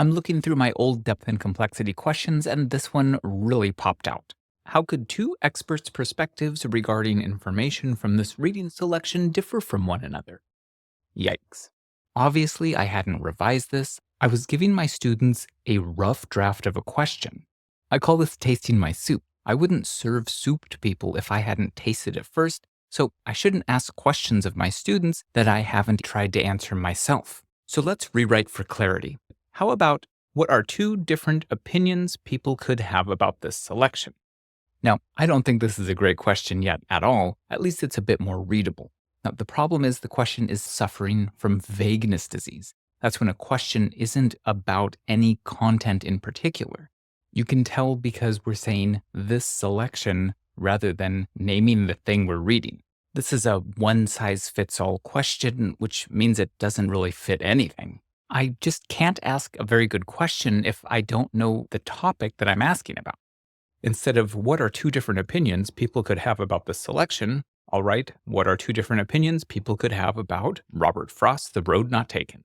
I'm looking through my old depth and complexity questions, and this one really popped out. How could two experts' perspectives regarding information from this reading selection differ from one another? Yikes. Obviously, I hadn't revised this. I was giving my students a rough draft of a question. I call this tasting my soup. I wouldn't serve soup to people if I hadn't tasted it first, so I shouldn't ask questions of my students that I haven't tried to answer myself. So let's rewrite for clarity. How about, what are two different opinions people could have about this selection? Now, I don't think this is a great question yet at all. At least it's a bit more readable. Now, the problem is the question is suffering from vagueness disease. That's when a question isn't about any content in particular. You can tell because we're saying this selection rather than naming the thing we're reading. This is a one-size-fits-all question, which means it doesn't really fit anything. I just can't ask a very good question if I don't know the topic that I'm asking about. Instead of what are two different opinions people could have about this selection, I'll write what are two different opinions people could have about Robert Frost's The Road Not Taken.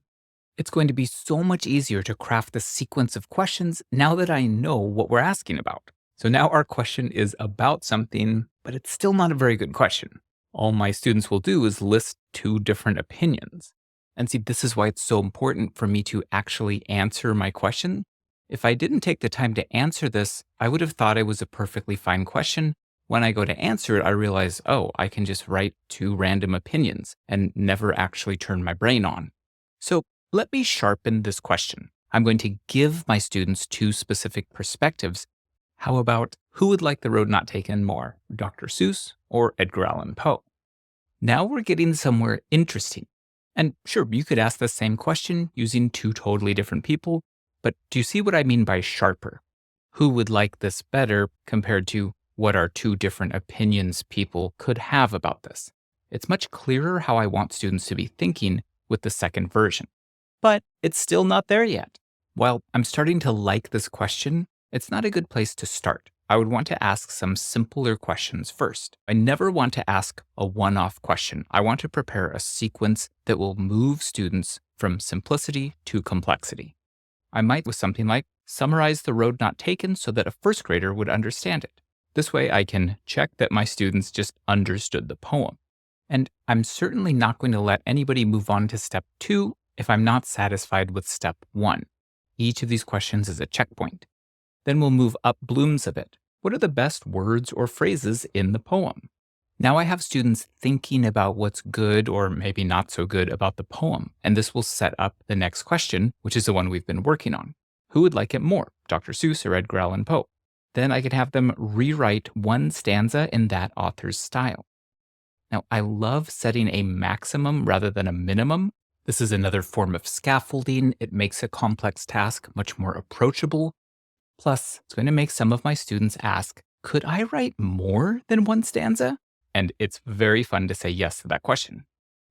It's going to be so much easier to craft the sequence of questions now that I know what we're asking about. So now our question is about something, but it's still not a very good question. All my students will do is list two different opinions. And see, this is why it's so important for me to actually answer my question. If I didn't take the time to answer this, I would have thought it was a perfectly fine question. When I go to answer it, I realize, oh, I can just write two random opinions and never actually turn my brain on. So let me sharpen this question. I'm going to give my students two specific perspectives. How about, who would like The Road Not Taken more, Dr. Seuss or Edgar Allan Poe? Now we're getting somewhere interesting. And sure, you could ask the same question using two totally different people, but do you see what I mean by sharper? Who would like this better compared to what are two different opinions people could have about this? It's much clearer how I want students to be thinking with the second version. But it's still not there yet. While I'm starting to like this question, it's not a good place to start. I would want to ask some simpler questions first. I never want to ask a one-off question. I want to prepare a sequence that will move students from simplicity to complexity. I might with something like, summarize The Road Not Taken so that a first grader would understand it. This way I can check that my students just understood the poem. And I'm certainly not going to let anybody move on to step 2 if I'm not satisfied with step 1. Each of these questions is a checkpoint. Then we'll move up blooms a bit. What are the best words or phrases in the poem? Now I have students thinking about what's good or maybe not so good about the poem, and this will set up the next question, which is the one we've been working on. Who would like it more, Dr. Seuss or Edgar Allan Poe? Then I could have them rewrite one stanza in that author's style. Now, I love setting a maximum rather than a minimum. This is another form of scaffolding. It makes a complex task much more approachable. Plus, it's going to make some of my students ask, could I write more than one stanza? And it's very fun to say yes to that question.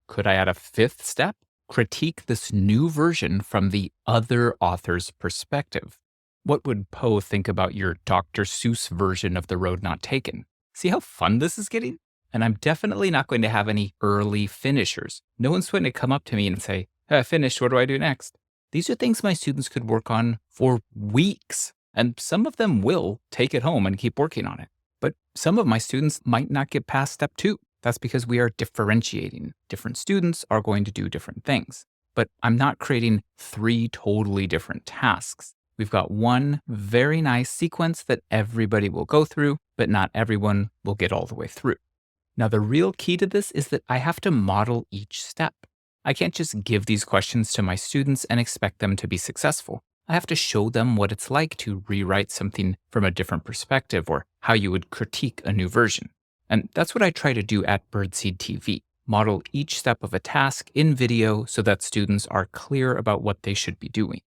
Could I add a fifth step? Critique this new version from the other author's perspective. What would Poe think about your Dr. Seuss version of The Road Not Taken? See how fun this is getting? And I'm definitely not going to have any early finishers. No one's going to come up to me and say, hey, I finished, what do I do next? These are things my students could work on for weeks. And some of them will take it home and keep working on it. But some of my students might not get past step 2. That's because we are differentiating. Different students are going to do different things. But I'm not creating 3 totally different tasks. We've got one very nice sequence that everybody will go through, but not everyone will get all the way through. Now, the real key to this is that I have to model each step. I can't just give these questions to my students and expect them to be successful. I have to show them what it's like to rewrite something from a different perspective or how you would critique a new version. And that's what I try to do at Byrdseed TV. Model each step of a task in video so that students are clear about what they should be doing.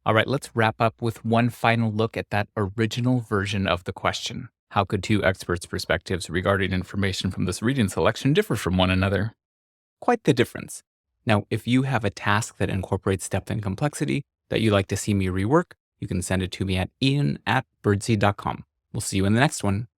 All right, let's wrap up with one final look at that original version of the question. How could two experts' perspectives regarding information from this reading selection differ from one another? Quite the difference. Now, if you have a task that incorporates depth and complexity that you'd like to see me rework, you can send it to me at ian@byrdseed.com. We'll see you in the next one.